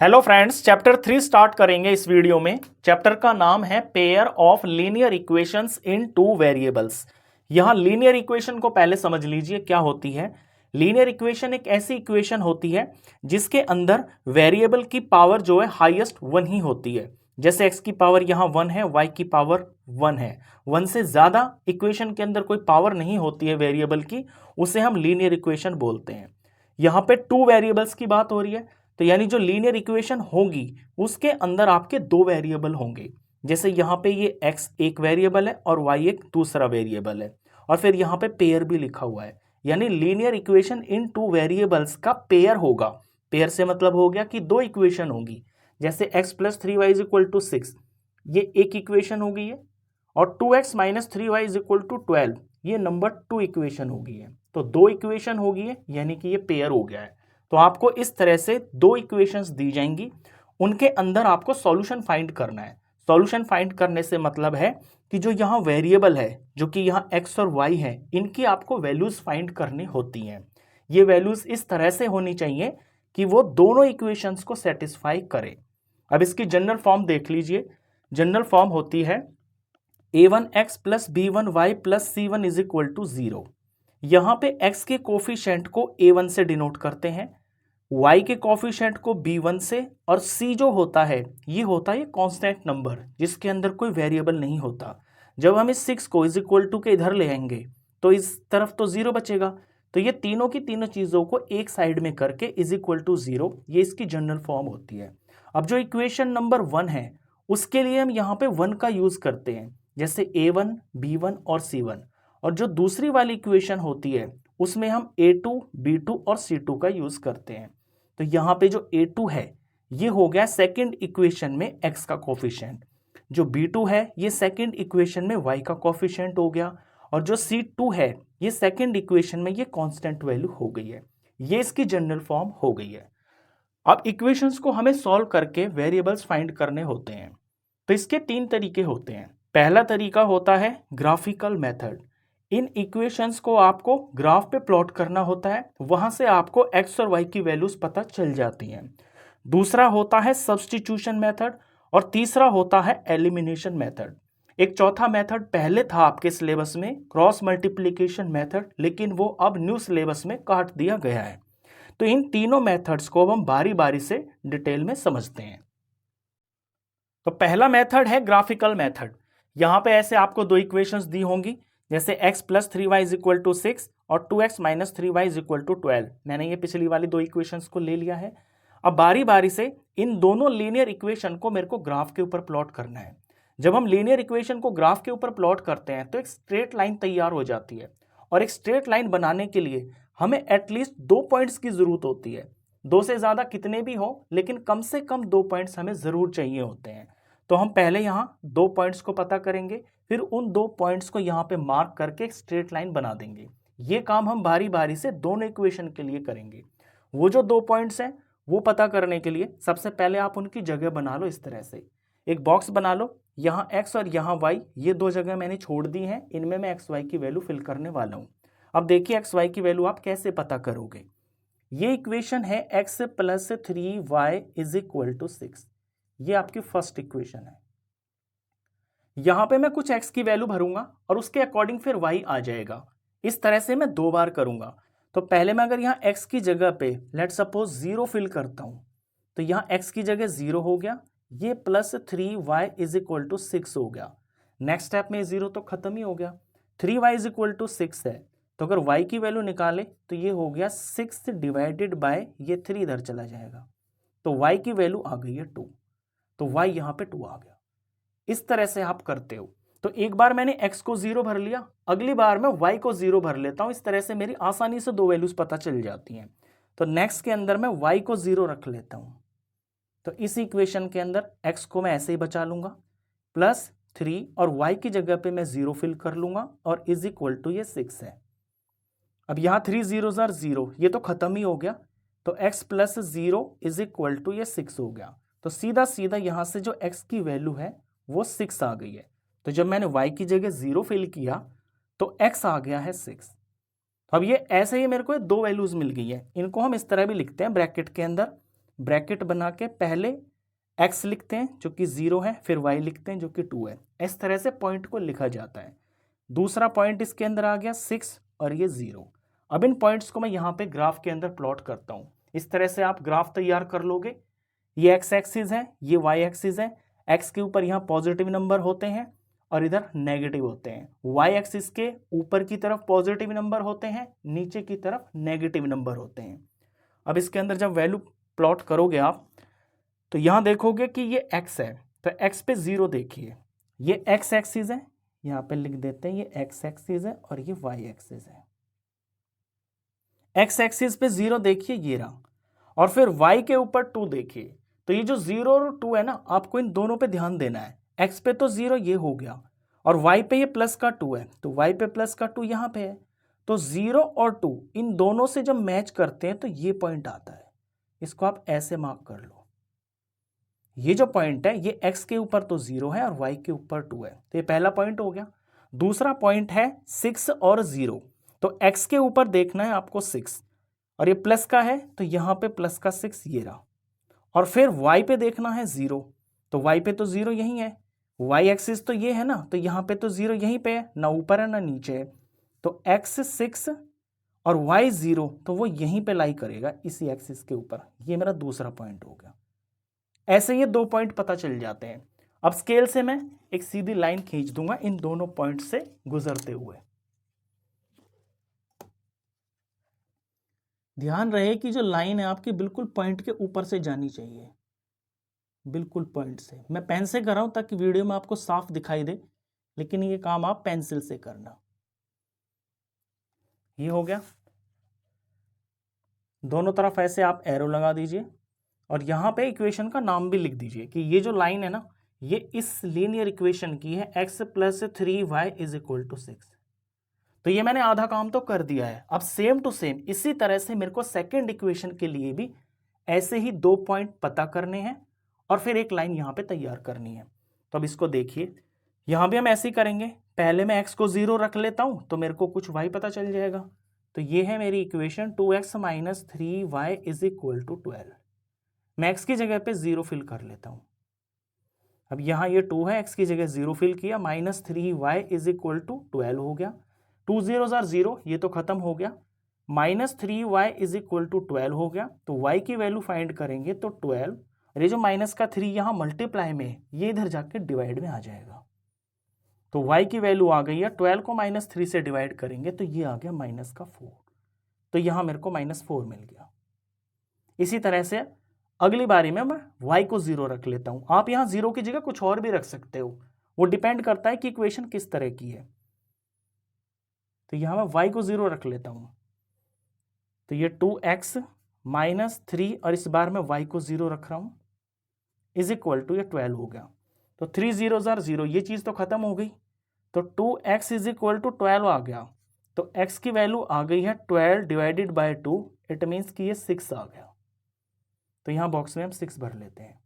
Hello friends, chapter 3 start करेंगे इस video में। चैप्टर का नाम है pair of linear equations in two variables. यहां लीनियर इक्वेशन को पहले समझ लीजिए क्या होती है। लीनियर इक्वेशन एक ऐसी इक्वेशन होती है जिसके अंदर वेरिएबल की पावर जो है हाईएस्ट 1 ही होती है। जैसे x की पावर यहाँ 1 है, y की पावर 1 है। 1 से ज्यादा इक्वेशन के अंदर कोई पावर नहीं होती है वेरिएबल की, उसे हम लीनियर इक्वेशन बोलते हैं। यहाँ पे टू वेरिएबल्स की बात हो रही है, तो यानी जो लीनियर इक्वेशन होगी उसके अंदर आपके दो वेरिएबल होंगे। जैसे यहाँ पे ये x एक वेरिएबल है और y एक दूसरा वेरिएबल है, और फिर यहाँ पे पेयर भी लिखा हुआ है। यानी linear equation in two variables का पेयर होगा। पेयर से मतलब हो गया कि दो इक्वेशन होगी। जैसे x plus 3y is equal to 6, ये एक इक्वेशन होगी है, और 2x minus 3y is equal to 12, ये नंबर 2 इक्वेशन होगी है। तो दो इक्वेशन होगी है, यानी कि ये पेयर हो गया है। तो आपको इस तरह से दो इक्वेशंस दी जाएंगी, उनके अंदर आपको सॉल्यूशन फाइंड करना है। सॉल्यूशन फाइंड करने से मतलब है कि जो यहाँ वेरिएबल है, जो कि यहाँ x और y है, इनकी आपको वैल्यूज फाइंड करनी होती हैं। ये वैल्यूज इस तरह से होनी चाहिए कि वो दोनों इक्वेशंस को सेटिस्फाई करे। अब इसकी जनरल फॉर्म देख लीजिए। जनरल फॉर्म होती है a1x plus b1y plus c1 is equal to 0। यहाँ पे x के कोफिशिएंट को a1 से डिनोट करते हैं, y के कोफिशिएंट को b1 से, और c जो होता है ये होता है कांस्टेंट नंबर जिसके अंदर कोई वेरिएबल नहीं होता। जब हम इस 6 को इज इक्वल टू के इधर ले आएंगे तो इस तरफ तो 0 बचेगा। तो ये तीनों की तीनों चीज़ों को एक साइड में करके इज इक्वल टू 0, ये इसकी जनरल फॉर्म होती है। अब जो इक्वेशन नंबर 1 है उसके लिए हम यहाँ पे 1 का यूज़ करते हैं, जैसे a1, b1 और c1। और जो दूसरी वाली इक्वेशन होती है उसमें हम a2, b2 और c2 का यूज़ करते हैं। तो यहाँ पे जो a2 है ये हो गया सेकंड इक्वेशन में x का कोफिशिएंट, जो b2 है ये सेकंड इक्वेशन में y का कोफिशिएंट हो गया, और जो c2 है ये सेकंड इक्वेशन में ये कांस्टेंट वैल्यू हो गई है। ये इसकी जनरल फॉर्म हो गई है। अब इक्वेशंस को हमें सॉल्व करके वेरिएबल्स फाइंड करने होते हैं। तो इसके तीन तरीके होते हैं। पहला तरीका होता है ग्राफिकल मेथड। इन इक्वेशंस को आपको ग्राफ पे प्लॉट करना होता है, वहां से आपको x और y की वैल्यूज पता चल जाती हैं। दूसरा होता है सब्स्टिट्यूशन मेथड, और तीसरा होता है एलिमिनेशन मेथड। एक चौथा मेथड पहले था आपके सिलेबस में, क्रॉस मल्टीप्लिकेशन मेथड, लेकिन वो अब न्यू सिलेबस में काट दिया गया है। तो इन तीनों मेथड्स को हम बारी बारी से डिटेल में समझते हैं। तो पहला मेथड है ग्राफिकल मेथड। यहाँ पे ऐसे आपको दो इक्वेशंस दी होंगी, जैसे x plus 3y is equal to 6 और 2x minus 3y is equal to 12। मैंने ये पिछली वाली दो इक्वेशंस को ले लिया है। अब बारी बारी से इन दोनों लीनियर इक्वेशन को मेरे को ग्राफ के ऊपर प्लॉट करना है। जब हम लीनियर इक्वेशन को ग्राफ के ऊपर प्लॉट करते हैं तो एक स्ट्रेट लाइन तैयार हो जाती है, और एक स्ट्रेट लाइन बनाने के लिए हमें एटलीस्ट 2 पॉइंट्स की जरूरत होती है। 2 से ज्यादा कितने भी हो, लेकिन कम से कम 2 पॉइंट्स हमें जरूर चाहिए होते हैं। तो हम पहले यहाँ 2 पॉइंट्स को पता करेंगे, फिर उन 2 पॉइंट्स को यहाँ पे मार्क करके एक स्ट्रेट लाइन बना देंगे। ये काम हम बारी बारी से दोनों इक्वेशन के लिए करेंगे। वो जो 2 पॉइंट्स हैं वो पता करने के लिए सबसे पहले आप उनकी जगह बना लो। इस तरह से एक बॉक्स बना लो, यहाँ x और यहाँ y, ये दो जगह मैंने छोड़ दी हैं, इनमें मैं एक्स वाई की वैल्यू फिल करने वाला हूँ। अब देखिए एक्स वाई की वैल्यू आप कैसे पता करोगे। ये इक्वेशन है x plus 3y is equal to 6, ये आपकी फर्स्ट इक्वेशन है। यहां पे मैं कुछ x की वैल्यू भरूंगा और उसके अकॉर्डिंग फिर y आ जाएगा। इस तरह से मैं 2 बार करूंगा। तो पहले मैं अगर यहाँ x की जगह पे लेट सपोज 0 फिल करता हूं, तो यहाँ x की जगह 0 हो गया, ये plus 3y is equal to 6 हो गया। नेक्स्ट स्टेप में 0 तो खत्म ही हो गया। 3y इज इक्वल टू 6 है, तो अगर y की वैल्यू निकाले तो ये हो गया 6 डिवाइडेड बाय ये 3 इधर चला जाएगा, तो y की वैल्यू आ गई है 2, तो y यहाँ पे 2 आ गया। इस तरह से आप करते हो। तो एक बार मैंने x को 0 भर लिया, अगली बार मैं y को 0 भर लेता हूं। इस तरह से मेरी आसानी से दो वैल्यूज पता चल जाती हैं। तो नेक्स्ट के अंदर मैं y को 0 रख लेता हूं। तो इस इक्वेशन के अंदर x को मैं ऐसे ही बचा लूंगा, प्लस 3, और y की जगह पे मैं 0 फिल कर लूंगा, और इज इक्वल टू ये 6 है। अब यहाँ 3 0s आर 0, ये तो खत्म ही हो गया। तो x plus 0 is equal to ये 6 हो गया। तो सीधा सीधा यहाँ से जो x की वैल्यू है वो 6 आ गई है। तो जब मैंने y की जगह 0 फिल किया तो x आ गया है 6। अब ये ऐसे ही मेरे को दो वैल्यूज मिल गई है, इनको हम इस तरह भी लिखते हैं ब्रैकेट के अंदर ब्रैकेट बना के पहले x लिखते हैं जो कि 0 है, फिर y लिखते हैं जो कि 2 है। इस तरह से पॉइंट को लिखा जाता है। दूसरा पॉइंट इसके अंदर आ गया 6 और ये 0। अब इन पॉइंट्स को मैं यहाँ पे ग्राफ के अंदर प्लॉट करता हूँ। इस तरह से आप ग्राफ तैयार कर लोगे। ये एक्स एक्सिस है, ये वाई एक्सिस है। एक्स के ऊपर यहाँ पॉजिटिव नंबर होते हैं और इधर नेगेटिव होते हैं। वाई एक्सिस के ऊपर की तरफ पॉजिटिव नंबर होते हैं, नीचे की तरफ नेगेटिव नंबर होते हैं। अब इसके अंदर जब वैल्यू प्लॉट करोगे आप तो यहाँ देखोगे कि ये x है, तो x पे 0 देखिए, ये x एक्सिस है, यहाँ पे लिख देते हैं ये x एक्सिस है और ये y एक्सिस है। x एक्सिस पे 0 देखिए ये रहा, और फिर y के ऊपर 2 देखिए। तो ये जो 0 और 2 है ना, आपको इन दोनों पे ध्यान देना है। x पे तो 0 ये हो गया और y पे ये प्लस का 2 है, तो y पे प्लस का 2 यहाँ पे है। तो 0 और 2 इन दोनों से जब मैच करते हैं तो ये पॉइंट आता है। इसको आप ऐसे मार्क कर लो। ये जो पॉइंट है ये x के ऊपर तो 0 है और y के ऊपर 2 है, तो ये पहला पॉइंट हो गया। दूसरा पॉइंट है 6 और 0। तो x के ऊपर देखना है आपको 6 और ये प्लस का है, तो यहाँ पे प्लस का 6 ये रहा। और फिर y पे देखना है 0, तो y पे तो 0 यही है, y एक्सिस तो ये है ना, तो यहाँ पे तो 0 यहीं पे है, ना ऊपर है ना नीचे है। तो x 6 और y 0, तो वो यहीं पे लाई करेगा इसी एक्सिस के ऊपर। ये मेरा दूसरा पॉइंट हो गया। ऐसे ये 2 पॉइंट पता चल जाते हैं। अब स्केल से मैं एक सीधी लाइन खींच दूंगा इन दोनों पॉइंट से गुजरते हुए। ध्यान रहे कि जो लाइन है आपकी बिल्कुल पॉइंट के ऊपर से जानी चाहिए, बिल्कुल पॉइंट से। मैं पेन से कर रहा हूं ताकि वीडियो में आपको साफ दिखाई दे, लेकिन ये काम आप पेंसिल से करना। ये हो गया। दोनों तरफ ऐसे आप एरो लगा दीजिए और यहां पे इक्वेशन का नाम भी लिख दीजिए कि ये जो लाइन है ना, ये इस लीनियर इक्वेशन की है x + 3y = 6। तो ये मैंने आधा काम तो कर दिया है। अब सेम टू सेम इसी तरह से मेरे को सेकंड इक्वेशन के लिए भी ऐसे ही 2 पॉइंट पता करने हैं और फिर एक लाइन यहाँ पे तैयार करनी है। तो अब इसको देखिए, यहाँ भी हम ऐसे ही करेंगे। पहले मैं x को 0 रख लेता हूँ तो मेरे को कुछ y पता चल जाएगा। तो ये है मेरी इक्वेशन 2x - 3y = 12। मैं x की जगह पे 0 फिल कर लेता हूँ। अब यहाँ ये 2 है, x की जगह 0 फिल किया, -3y = 12 हो गया। 2 0s are 0, ये तो खत्म हो गया। -3y = 12 हो गया। तो y की वैल्यू फाइंड करेंगे तो 12, और ये जो माइनस का 3 यहाँ मल्टीप्लाई में है, ये इधर जाके डिवाइड में आ जाएगा। तो y की वैल्यू आ गई है, 12 को -3 से डिवाइड करेंगे तो ये आ गया -4। तो यहाँ मेरे को -4 मिल गया। इसी तरह से अगली बारी में मैं y को 0 रख लेता हूं। आप यहां 0 की जगह कुछ और भी रख सकते हो, वो डिपेंड करता है कि इक्वेशन किस तरह की है। तो यहां मैं y को 0 रख लेता हूं, तो ये 2x - 3 और इस बार मैं y को 0 रख रहा हूं = ये 12 हो गया। तो 3 0s are 0, ये चीज तो खत्म हो गई। तो 2x = 12 आ गया। तो x की वैल्यू आ गई है 12 / 2, इट मीन्स कि ये 6 आ गया। तो यहां बॉक्स में हम 6 भर लेते हैं।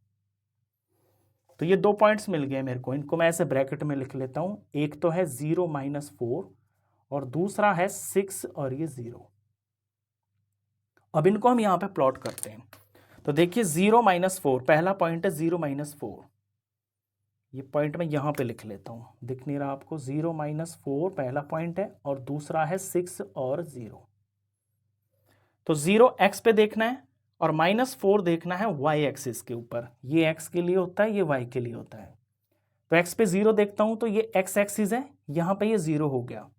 तो ये 2 पॉइंट्स मिल गए मेरे को, इनको मैं ऐसे ब्रैकेट में लिख लेता हूं। एक तो है 0 - 4 और दूसरा है 6 और ये 0। अब इनको हम यहां पे प्लॉट करते हैं। तो देखिए 0 - 4 पहला पॉइंट है, 0 - 4। ये पॉइंट मैं यहां पे लिख लेता हूं, दिख नहीं रहा आपको। 0 - 4 पहला पॉइंट है और दूसरा है 6 और 0। तो 0 x पे देखना है और -4 देखना है y एक्सिस के ऊपर। ये x के लिए होता है, ये y के लिए होता है। तो x पे 0 देखता हूं तो ये x एक्सिस है, यहां पे ये 0 हो गया।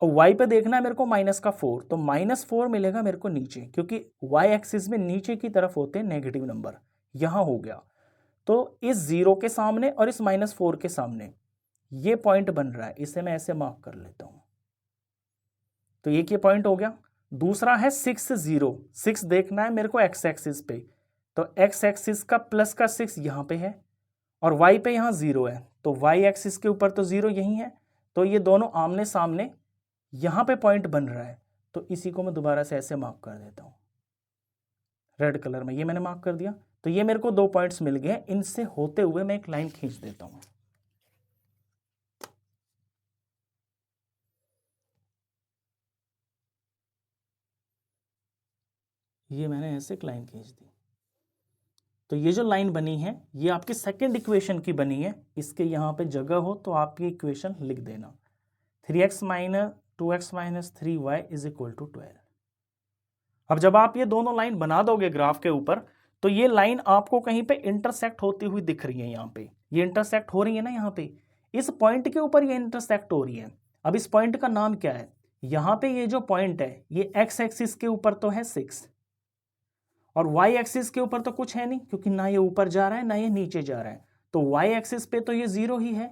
और y पे देखना है मेरे को -4, तो -4 मिलेगा मेरे को नीचे, क्योंकि y एक्सिस में नीचे की तरफ होते हैं नेगेटिव नंबर। यहां हो गया। तो इस 0 के सामने और इस -4 के सामने ये पॉइंट बन रहा है, इसे मैं ऐसे मार्क कर लेता हूं। तो एक ये पॉइंट हो गया। दूसरा है 6 0, 6 देखना है मेरे को x एक्सिस पे। तो x एक्सिस का प्लस का 6 यहां पे है और y पे यहां 0 है, तो y एक्सिस के ऊपर तो 0 यही है। तो ये दोनों आमने सामने यहां पे पॉइंट बन रहा है। तो इसी को मैं दोबारा से ऐसे मार्क कर देता हूं रेड कलर में। ये मैंने मार्क कर दिया। तो ये मेरे को 2 पॉइंट्स मिल गए। इनसे होते हुए मैं एक लाइन खींच देता हूं। ये मैंने ऐसे एक लाइन खींच दी। तो ये जो लाइन बनी है ये आपकी सेकेंड इक्वेशन की बनी है, इसके यहाँ पे जगह हो तो आप ये इक्वेशन लिख देना 3x minus 2x minus 3y is equal to 12। अब जब आप ये दोनों लाइन बना दोगे ग्राफ के ऊपर तो ये लाइन आपको कहीं पे इंटरसेक्ट होती हुई दिख रही है, यहाँ पे ये इंटरसेक्ट हो रही है ना, यहाँ पे इस पॉइंट के ऊपर ये इंटरसेक्ट हो रही है। अब इस पॉइंट का नाम क्या है, यहाँ पे ये जो पॉइंट है ये x एक्सिस के ऊपर तो है 6 और y एक्सिस के ऊपर तो कुछ है नहीं, क्योंकि ना ये ऊपर जा रहा है ना ये नीचे जा रहा है, तो y एक्सिस पे तो ये 0 ही है,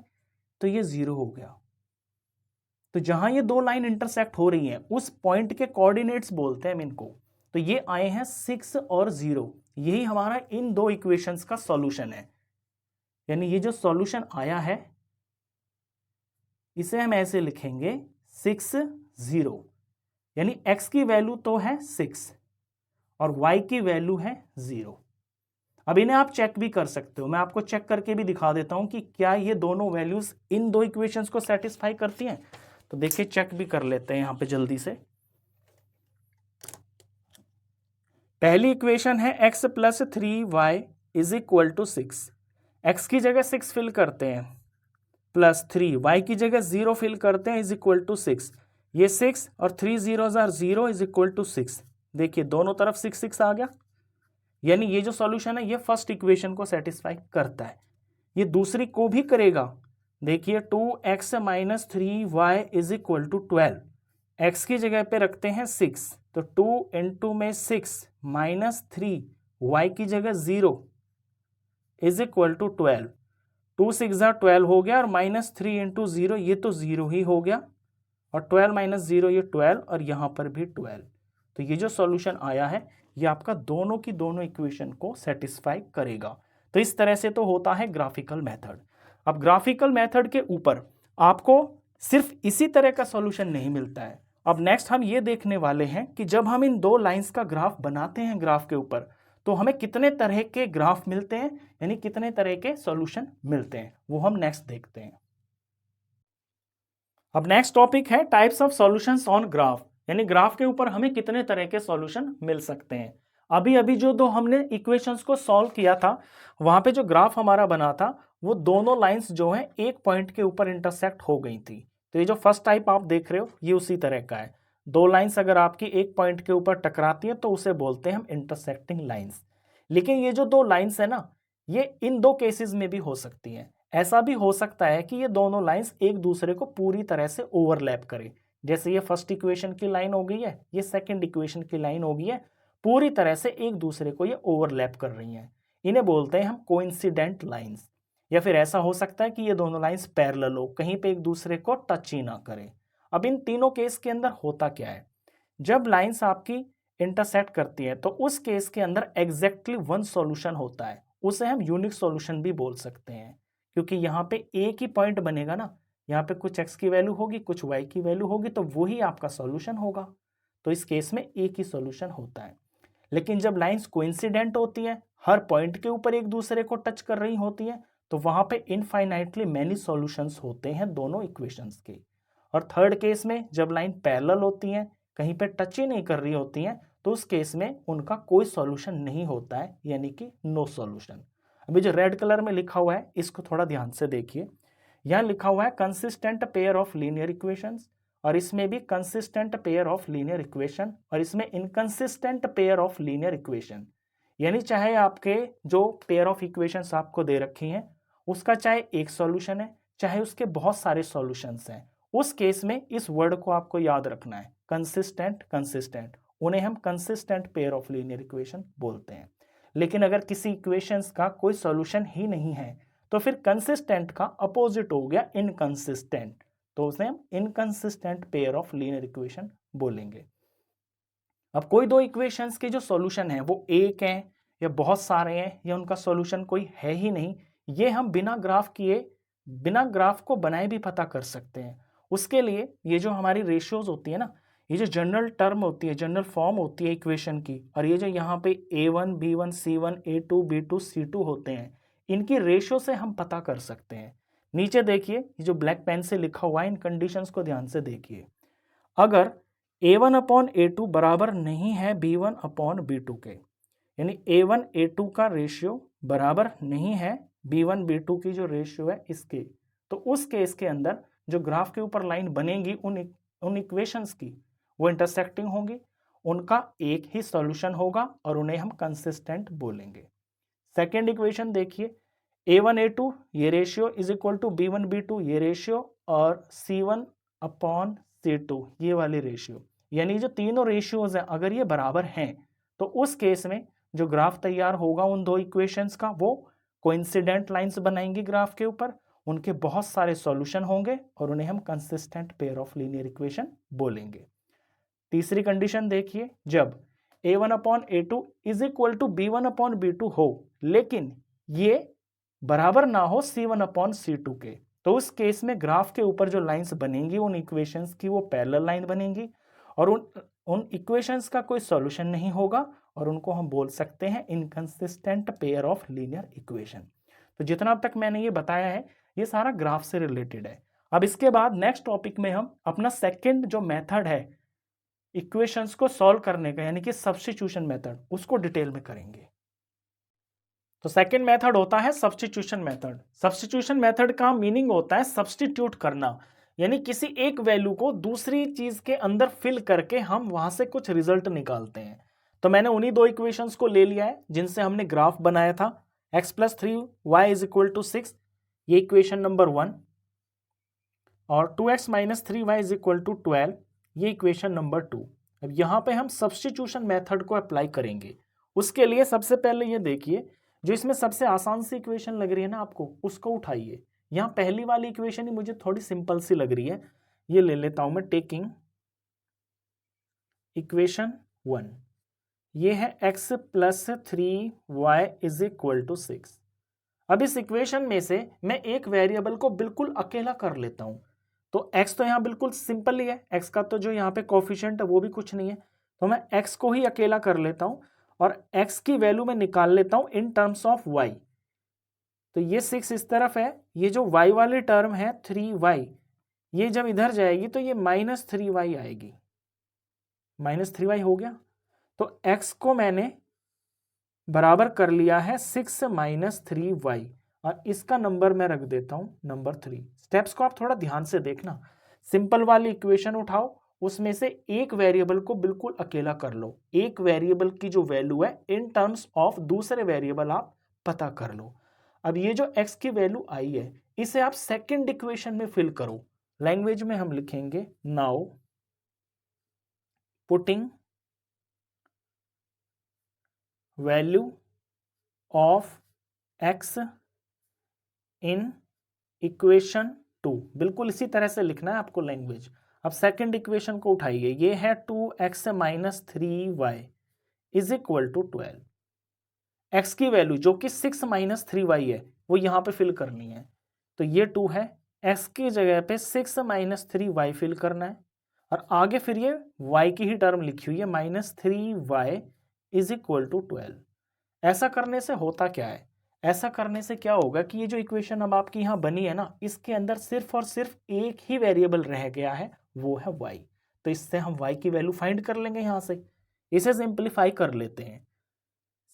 तो ये 0 हो गया। तो जहां ये दो लाइन इंटरसेक्ट हो रही हैं उस पॉइंट के कोऑर्डिनेट्स बोलते हैं हम इनको। तो ये आए हैं 6 और 0, यही हमारा इन दो इक्वेशंस का सॉल्यूशन है। यानी ये जो सॉल्यूशन आया है इसे हम ऐसे लिखेंगे 6 0, यानी x की वैल्यू तो है 6 और y की वैल्यू है 0। अब इन्हें आप चेक भी कर सकते हो, मैं आपको चेक करके भी दिखा देता हूं कि क्या ये दोनों वैल्यूज इन दो इक्वेशंस को सेटिस्फाई करती हैं। तो देखिए चेक भी कर लेते हैं यहां पे जल्दी से। पहली इक्वेशन है x plus 3y is equal to 6। x की जगह 6 फिल करते हैं प्लस 3, y की जगह 0 फिल करते हैं इज इक्वल टू 6। ये 6 और 3 zeros are 0 is equal to 6। देखिए दोनों तरफ 6 6 आ गया, यानी ये जो सॉल्यूशन है ये फर्स्ट इक्वेशन को सेटिस्फाई करता है। ये दूसरी को भी करेगा। देखिए 2x minus 3y is equal to 12। x की जगह पे रखते हैं 6, तो 2 इंटू में 6 माइनस 3, y की जगह 0 इज इक्वल टू 12। 2 6 12 हो गया और माइनस 3 इंटू 0 ये तो 0 ही हो गया, और 12 माइनस 0 ये 12 और यहाँ पर भी 12। तो ये जो सॉल्यूशन आया है ये आपका दोनों की दोनों इक्वेशन को सेटिस्फाई करेगा। तो इस तरह से तो होता है ग्राफिकल मेथड। अब ग्राफिकल मेथड के ऊपर आपको सिर्फ इसी तरह का सॉल्यूशन नहीं मिलता है। अब नेक्स्ट हम ये देखने वाले हैं कि जब हम इन दो लाइंस का ग्राफ बनाते हैं ग्राफ के ऊपर तो हमें कितने तरह के ग्राफ मिलते हैं, यानी कितने तरह के सॉल्यूशन मिलते हैं, वो हम नेक्स्ट देखते हैं। अब नेक्स्ट टॉपिक है types of solutions on graph, यानी ग्राफ के ऊपर हमें कितने तरह के सॉल्यूशन मिल सकते हैं। अभी अभी जो दो हमने इक्वेशंस को सॉल्व किया था वहां पे जो ग्राफ हमारा बना था वो दोनों लाइंस जो हैं एक पॉइंट के ऊपर इंटरसेक्ट हो गई थी। तो ये जो फर्स्ट टाइप आप देख रहे हो ये उसी तरह का है। दो लाइंस अगर आपकी एक पॉइंट के ऊपर टकराती हैं तो उसे बोलते हैं हम इंटरसेक्टिंग लाइंस। लेकिन ये जो दो लाइंस है ना ये इन दो केसेस में भी हो सकती हैं। ऐसा भी हो सकता है कि ये दोनों लाइंस एक दूसरे को पूरी तरह से ओवरलैप करें, जैसे ये फर्स्ट इक्वेशन की लाइन हो गई है, ये सेकंड इक्वेशन की लाइन हो गई है, पूरी तरह से एक दूसरे को ये ओवरलैप कर रही हैं। इन्हें बोलते हैं हम कोइंसिडेंट लाइंस। या फिर ऐसा हो सकता है कि ये दोनों लाइंस पैरेलल हो, कहीं पे एक दूसरे को टच ही ना करें। अब इन तीनों केस के अंदर होता क्या है, जब लाइंस आपकी इंटरसेक्ट करती है तो उस केस के अंदर एग्जैक्टली वन सॉल्यूशन होता है, उसे हम यूनिक सॉल्यूशन भी बोल सकते हैं, क्योंकि यहाँ पे एक ही पॉइंट बनेगा ना, यहाँ पे कुछ x की वैल्यू होगी कुछ y की वैल्यू होगी, तो वही आपका सॉल्यूशन होगा। तो इस केस में एक ही सॉल्यूशन होता है। लेकिन जब लाइंस कोइंसिडेंट होती है, हर पॉइंट के ऊपर एक दूसरे को टच कर रही होती है, तो वहां पे इनफाइनाइटली मैनी सॉल्यूशंस होते हैं दोनों इक्वेशंस के। और थर्ड केस में जब लाइन पैरेलल होती हैं, कहीं पे टच ही नहीं कर रही होती हैं, तो उस केस में उनका कोई सॉल्यूशन नहीं होता है, यानी कि नो सॉल्यूशन। अभी जो रेड कलर में लिखा हुआ है इसको थोड़ा ध्यान से देखिए। यहाँ लिखा हुआ है consistent pair of linear equations, और इसमें भी consistent pair of linear equation, और इसमें inconsistent pair of linear equation. यानी चाहे आपके जो पेयर ऑफ इक्वेशंस आपको दे रखी हैं उसका चाहे एक सॉल्यूशन है चाहे उसके बहुत सारे सॉल्यूशंस हैं, उस केस में इस वर्ड को आपको याद रखना है, कंसिस्टेंट कंसिस्टेंट, उन्हें हम consistent pair of linear equation बोलते हैं। लेकिन अगर किसी इक्वेशंस का कोई सॉल्यूशन ही नहीं है तो फिर कंसिस्टेंट का अपोजिट हो गया इनकंसिस्टेंट, तो उसे हम inconsistent pair of linear equation बोलेंगे। अब कोई दो इक्वेशंस के जो सॉल्यूशन है वो एक है या बहुत सारे हैं या उनका सॉल्यूशन कोई है ही नहीं, ये हम बिना ग्राफ किए बिना ग्राफ को बनाए भी पता कर सकते हैं। उसके लिए ये जो हमारी रेशियोज होती है ना, ये जो जनरल टर्म होती है, जनरल फॉर्म होती है इक्वेशन की, और ये जो यहाँ पे a1 b1 c1 a2 b2 c2 होते हैं, इनकी रेशियो से हम पता कर सकते हैं। नीचे देखिए ये जो ब्लैक पेन से लिखा हुआ है, इन कंडीशंस को ध्यान से देखिए। अगर a1 अपॉन a2 बराबर नहीं है b1 अपॉन b2 के, यानी A1 A2 का रेशियो बराबर नहीं है B1 B2 की जो रेशियो है इसके। तो उस केस के अंदर जो ग्राफ के ऊपर लाइन बनेगी उन इक्वेशंस की वो इंटरसेक्टिंग होंगी, उनका एक ही सॉल्यूशन होगा और उन्हें हम कंसिस्टेंट बोलेंगे। सेकेंड इक्वेशन देखिए, A1 A2 ये ratio is equal to B1 B2 ये रेशियो और C1 अपॉन C2 ये वाली रेशियो, यानी जो तीनों रेशियोज हैं अगर ये बराबर हैं तो उस केस में जो ग्राफ तैयार होगा उन दो इक्वेशंस का वो कोइंसिडेंट लाइंस बनाएंगी ग्राफ के ऊपर, उनके बहुत सारे सॉल्यूशन होंगे और उन्हें हम consistent pair of linear equation बोलेंगे। तीसरी कंडीशन देखिए, जब A1 upon A2 is equal to B1 upon B2 हो लेकिन ये बराबर ना हो C1 अपॉन C2 के, तो उस केस में ग्राफ के ऊपर जो लाइंस बनेंगी उन इक्वेशंस की वो पैरेलल लाइन बनेंगी और उन इक्वेशंस का कोई सॉल्यूशन नहीं होगा और उनको हम बोल सकते हैं inconsistent pair of linear equation. तो जितना अब तक मैंने ये बताया है ये सारा ग्राफ से रिलेटेड है। अब इसके बाद नेक्स्ट टॉपिक में हम अपना सेकेंड जो मेथड है इक्वेशंस को सॉल्व करने का यानी कि सब्स्टिट्यूशन मेथड उसको डिटेल में करेंगे। तो सेकेंड मेथड होता है सब्स्टिट्यूशन मेथड। सब्स्टिट्यूशन मेथड का मीनिंग होता है सब्स्टिट्यूट करना, यानी किसी एक वैल्यू को दूसरी चीज के अंदर फिल करके हम वहां से कुछ रिजल्ट निकालते हैं। तो मैंने उन्हीं दो इक्वेशंस को ले लिया है जिनसे हमने ग्राफ बनाया था, x plus 3y is equal to 6 ये इक्वेशन नंबर 1 और 2x minus 3y is equal to 12 ये इक्वेशन नंबर 2। अब यहाँ पे हम सब्स्टिट्यूशन मेथड को अप्लाई करेंगे। उसके लिए सबसे पहले ये देखिए, जो इसमें सबसे आसान सी इक्वेशन लग रही है ना आपको उसको उठाइए। यहाँ पहली वाली इक्वेशन ही मुझे थोड़ी सिंपल सी लग रही है, ये ले लेता हूं मैं, टेकिंग इक्वेशन 1, ये है x plus 3y is equal to 6। अब इस इक्वेशन में से मैं एक वेरिएबल को बिल्कुल अकेला कर लेता हूं। तो x तो यहाँ बिल्कुल सिंपल ही है, x का तो जो यहाँ पे कोफिशिएंट है वो भी कुछ नहीं है, तो मैं x को ही अकेला कर लेता हूं और x की वैल्यू मैं निकाल लेता हूं इन टर्म्स ऑफ y। तो ये 6 इस तरफ है, ये जो y वाली टर्म है 3y ये जब इधर जाएगी तो ये माइनस 3y आएगी, माइनस 3y हो गया। तो x को मैंने बराबर कर लिया है 6 माइनस 3y और इसका नंबर मैं रख देता हूं नंबर 3। स्टेप्स को आप थोड़ा ध्यान से देखना, सिंपल वाली इक्वेशन उठाओ उसमें से एक वेरिएबल को बिल्कुल अकेला कर लो, एक वेरिएबल की जो वैल्यू है इन टर्म्स ऑफ दूसरे वेरिएबल आप पता कर लो। अब ये जो x की वैल्यू आई है इसे आप सेकंड इक्वेशन में फिल करो। लैंग्वेज में हम लिखेंगे now putting value of x in equation 2, बिल्कुल इसी तरह से लिखना है आपको लैंग्वेज। अब सेकंड इक्वेशन को उठाइए, ये है 2x minus 3y is equal to 12। x की वैल्यू जो कि 6 माइनस 3y है वो यहां पे फिल करनी है, तो ये 2 है, x की जगह पे 6 माइनस 3y फिल करना है और आगे फिर ये y की ही टर्म लिखी हुई है minus 3y is equal to 12। ऐसा करने से होता क्या है, ऐसा करने से क्या होगा कि ये जो इक्वेशन अब आपकी यहाँ बनी है ना इसके अंदर सिर्फ और सिर्फ एक ही वेरिएबल रह गया है वो है y। तो इससे हम y की वैल्यू फाइंड कर लेंगे, यहाँ से इसे सिंप्लीफाई कर लेते हैं।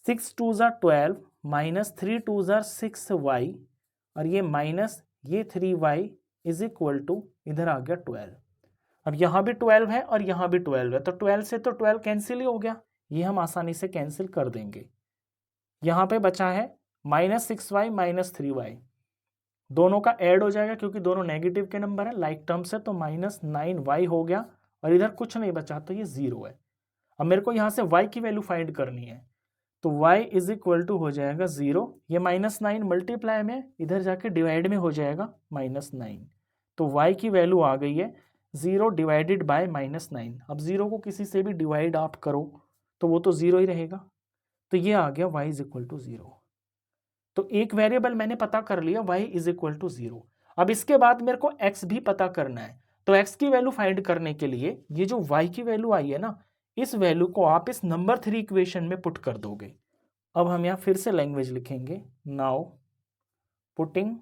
6 2 ज़ा 12 माइनस 3 2 ज़ा 6y और ये माइनस ये 3y इज इक्वल टू इधर आ गया 12। अब यहाँ भी 12 है और यहाँ भी 12 है, तो 12 से तो 12 कैंसिल ही हो गया, ये हम आसानी से कैंसिल कर देंगे। यहाँ पे बचा है माइनस 6y माइनस 3y, दोनों का ऐड हो जाएगा क्योंकि दोनों नेगेटिव के नंबर है लाइक टर्म से, तो माइनस 9y हो गया और इधर कुछ नहीं बचा तो ये 0 है। अब मेरे को यहाँ से y की वैल्यू फाइंड करनी है, तो y इज इक्वल टू हो जाएगा 0, ये माइनस 9 मल्टीप्लाई में इधर जाके डिवाइड में हो जाएगा माइनस 9, तो y की वैल्यू आ गई है 0 डिवाइडेड बाय माइनस 9। अब 0 को किसी से भी डिवाइड आप करो तो वो तो 0 ही रहेगा, तो ये आ गया y इज इक्वल टू 0। तो एक वेरिएबल मैंने पता कर लिया y इज इक्वल टू 0। अब इसके बाद मेरे को x भी पता करना है, तो x की वैल्यू फाइंड करने के लिए ये जो y की वैल्यू आई है ना इस वैल्यू को आप इस नंबर 3 इक्वेशन में पुट कर दोगे। अब हम यहाँ फिर से लैंग्वेज लिखेंगे, now putting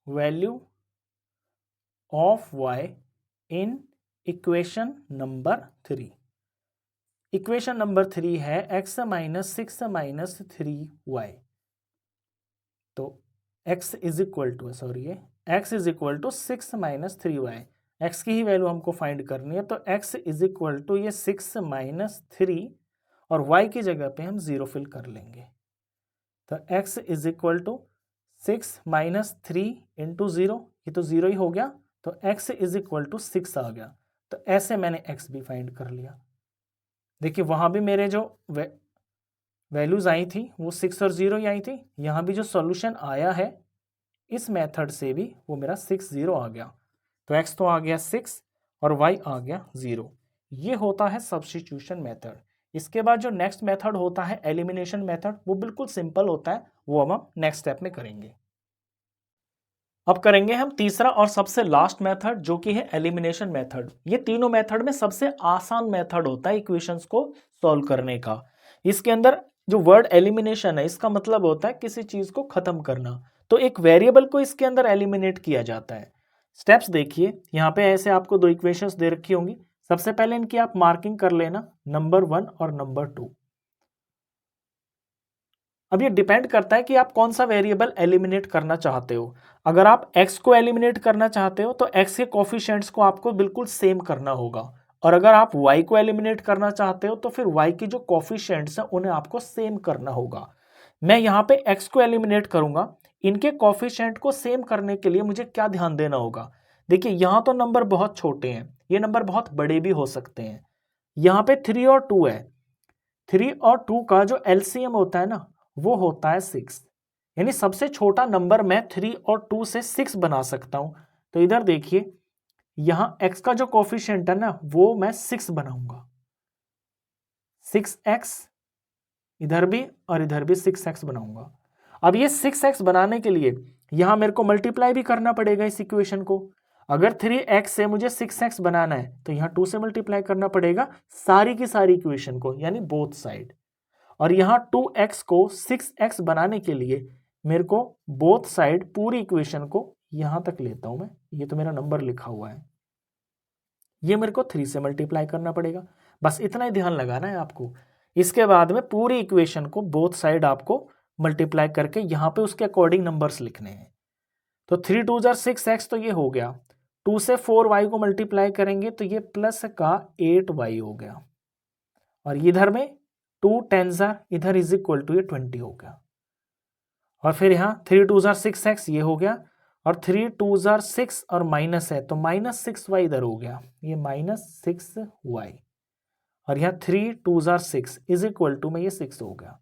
value of y in equation number 3। Equation number 3 है x माइनस 6 माइनस 3y। तो x is equal to x is equal to 6 minus 3y। x की ही वैल्यू हमको फाइंड करनी है, तो x इज इक्वल टू ये 6 minus 3 और y की जगह पे हम 0 फिल कर लेंगे। तो x is equal to 6 minus 3 into 0, ये तो 0 ही हो गया, तो x इज इक्वल टू 6 आ गया। तो ऐसे मैंने x भी फाइंड कर लिया। देखिए वहाँ भी मेरे जो वैल्यूज आई थी वो 6 और 0 ही आई थी, यहाँ भी जो सॉल्यूशन आया है इस मेथड से भी वो मेरा 6 0 आ गया। तो x तो आ गया 6 और y आ गया 0। ये होता है सब्स्टिट्यूशन मेथड। इसके बाद जो नेक्स्ट मेथड होता है एलिमिनेशन मेथड, वो बिल्कुल सिंपल होता है, वो हम नेक्स्ट स्टेप में करेंगे। अब करेंगे हम तीसरा और सबसे लास्ट मेथड, जो कि है एलिमिनेशन मेथड। ये तीनों मेथड में सबसे आसान मेथड होता है इक्वेशंस को सॉल्व करने का। इसके अंदर जो वर्ड एलिमिनेशन है, इसका मतलब होता है किसी चीज को खत्म करना। तो एक वेरिएबल को इसके अंदर एलिमिनेट किया जाता है। स्टेप्स देखिए, यहाँ पे ऐसे आपको दो इक्वेशंस दे रखी होंगी। सबसे पहले इनकी आप मार्किंग कर लेना, नंबर 1 और नंबर 2। अब ये डिपेंड करता है कि आप कौन सा वेरिएबल एलिमिनेट करना चाहते हो। अगर आप x को एलिमिनेट करना चाहते हो तो x के कोफिशिएंट्स को आपको बिल्कुल सेम करना होगा, और अगर आप y को एलिमिनेट करना चाहते हो तो फिर y की जो कोफिशिएंट्स हैं उन्हें आपको सेम करना होगा। मैं यहाँ पे x को एलिमिनेट करूंगा, इनके कोफिशिएंट को सेम करने के लिए मुझे क्या ध्यान देना होगा। देखिए यहाँ तो नंबर बहुत छोटे हैं, ये नंबर बहुत बड़े भी हो सकते हैं। यहाँ पे 3 और 2 है, 3 और 2 का जो एलसीएम होता है ना, वो होता है 6। यानी सबसे छोटा नंबर मैं 3 और 2 से 6 बना सकता हूं। तो इधर देखिए, यहां x का जो कोफिशिएंट है ना, वो मैं 6 बनाऊंगा, 6x, इधर भी और इधर भी 6x बनाऊंगा। अब ये 6x बनाने के लिए यहां मेरे को मल्टीप्लाई भी करना पड़ेगा इस इक्वेशन को। अगर 3x से मुझे 6x बनाना है तो यहां 2 से मल्टीप्लाई करना पड़ेगा सारी की सारी इक्वेशन को, यानी बोथ साइड। और यहाँ 2x को 6x बनाने के लिए मेरे को बोथ साइड पूरी इक्वेशन को यहां तक लेता हूं मैं, ये तो मेरा नंबर लिखा हुआ है, ये मेरे को 3 से मल्टीप्लाई करना पड़ेगा। बस इतना ही ध्यान लगाना है आपको। इसके बाद में पूरी इक्वेशन को बोथ साइड आपको मल्टीप्लाई करके यहाँ पे उसके अकॉर्डिंग नंबर्स लिखने हैं। तो 3 2 6x तो ये हो गया, 2 से 4y को मल्टीप्लाई करेंगे तो ये प्लस का 8y हो गया, और इधर में 2 10 इधर इज इक्वल टू ये 20 हो गया। और फिर यहाँ 3 2 6x ये हो गया, और 3 2 6 और माइनस है तो माइनस 6y इधर हो गया, ये माइनस 6y। और यहाँ 3 2 6 इज इक्वल टू में ये 6 हो गया।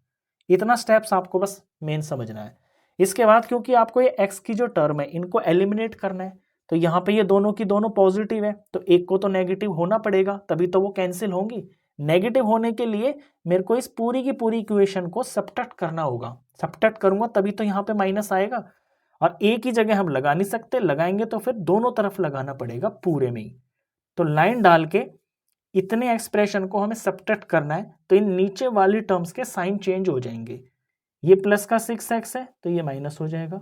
इतना स्टेप्स आपको बस मेन समझना है। इसके बाद क्योंकि आपको ये x की जो टर्म है इनको एलिमिनेट करना है, तो यहाँ पे ये दोनों की दोनों पॉजिटिव है, तो एक को तो नेगेटिव होना पड़ेगा, तभी तो वो कैंसिल होंगी। नेगेटिव होने के लिए मेरे को इस पूरी की पूरी इक्वेशन को सब्ट्रैक्ट करना होगा, सब्ट्रैक्ट करूंगा तभी तो यहाँ पे माइनस आएगा। और एक ही जगह हम लगा नहीं सकते, लगाएंगे तो फिर दोनों तरफ लगाना पड़ेगा पूरे में ही। तो लाइन डाल के इतने एक्सप्रेशन को हमें सब्ट्रैक्ट करना है, तो इन नीचे वाली टर्म्स के साइन चेंज हो जाएंगे। ये प्लस का 6x है तो ये माइनस हो जाएगा,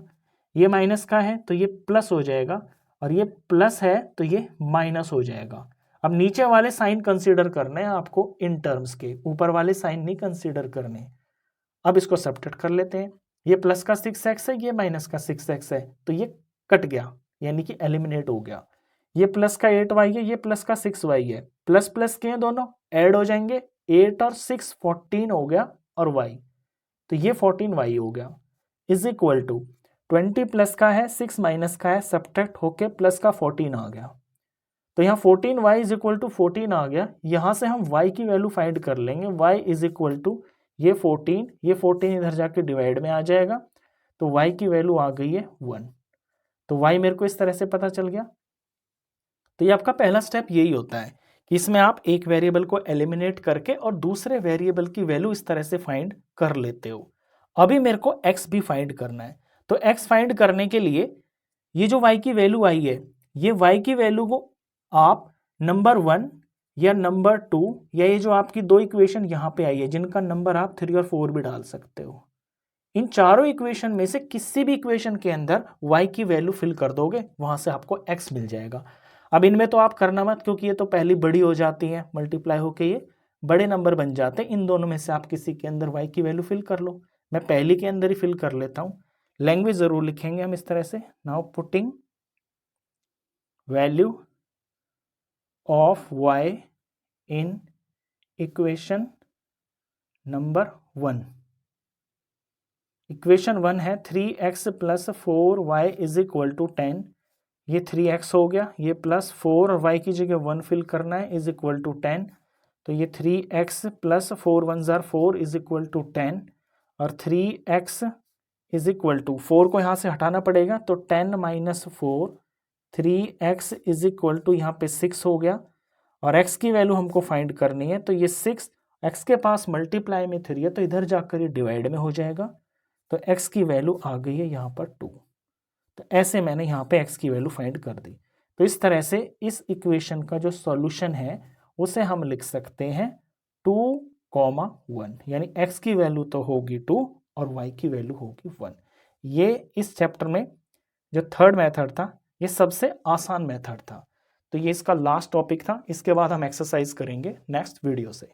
ये माइनस का है तो ये प्लस हो जाएगा, और ये प्लस है तो ये माइनस हो जाएगा। अब नीचे वाले साइन कंसीडर करने हैं आपको इन टर्म्स के, ऊपर वाले साइन नहीं कंसीडर करने। अब इसको सब्ट्रैक्ट कर लेते हैं, ये प्लस का 6x है, ये माइनस का 6x है, तो ये कट गया यानी कि एलिमिनेट हो गया। ये प्लस का 8y है, ये प्लस का 6y है, प्लस प्लस के हैं दोनों, ऐड हो जाएंगे, 8 और 6 14 हो गया, और y तो ये 14y हो गया, इज इक्वल टू 20 प्लस का है 6 माइनस का है, सब्ट्रैक्ट होके प्लस का 14 आ गया। तो यहाँ 14y इज इक्वल टू 14 आ गया। यहाँ से हम y की वैल्यू फाइंड कर लेंगे, y इज इक्वल टू ये 14 इधर जाके डिवाइड में आ जाएगा, तो y की वैल्यू आ गई है 1। तो y मेरे को इस तरह से पता चल गया। तो ये आपका पहला स्टेप यही होता है कि इसमें आप एक वेरिएबल को एलिमिनेट करके और दूसरे वेरिएबल की वैल्यू इस तरह से फाइंड कर लेते हो। अभी मेरे को x भी फाइंड करना है, तो x फाइंड करने के लिए ये जो y की वैल्यू आई है, ये y की वैल्यू को आप नंबर 1 या नंबर 2 या ये जो आपकी दो इक्वेशन यहाँ पे आई है जिनका नंबर आप 3 और 4 भी डाल सकते हो, इन चारों इक्वेशन में से किसी भी इक्वेशन के अंदर y की वैल्यू फिल कर दोगे, वहां से आपको x मिल जाएगा। अब इनमें तो आप करना मत, क्योंकि ये तो पहली बड़ी हो जाती है मल्टीप्लाई होके, ये बड़े नंबर बन जाते हैं। इन दोनों में से आप किसी के अंदर y की वैल्यू फिल कर लो। मैं पहले के अंदर ही फिल कर लेता हूँ। लैंग्वेज जरूर लिखेंगे हम इस तरह से, now putting value of y in equation number 1। Equation 1 है 3x plus 4y is equal to 10। ये 3x हो गया, ये प्लस 4 और y की जगह 1 फिल करना है, इज इक्वल टू 10। तो ये 3x प्लस 4 1 जार 4 इज इक्वल टू 10 और 3x इज इक्वल टू 4 को यहाँ से हटाना पड़ेगा, तो 10 minus 4 3x is equal to यहाँ पे 6 हो गया। और x की वैल्यू हमको फाइंड करनी है, तो ये 6 x के पास मल्टीप्लाई में 3 है, तो इधर जाकर ये डिवाइड में हो जाएगा। तो x की वैल्यू आ गई है यहाँ पर 2। तो ऐसे मैंने यहाँ पे x की वैल्यू फाइंड कर दी। तो इस तरह से इस इक्वेशन का जो सॉल्यूशन है उसे हम लिख सकते हैं 2,1, यानी x की वैल्यू तो होगी 2 और y की वैल्यू होगी 1। ये इस चैप्टर में जो थर्ड मेथड था ये सबसे आसान मेथड था। तो ये इसका लास्ट टॉपिक था। इसके बाद हम एक्सरसाइज करेंगे नेक्स्ट वीडियो से।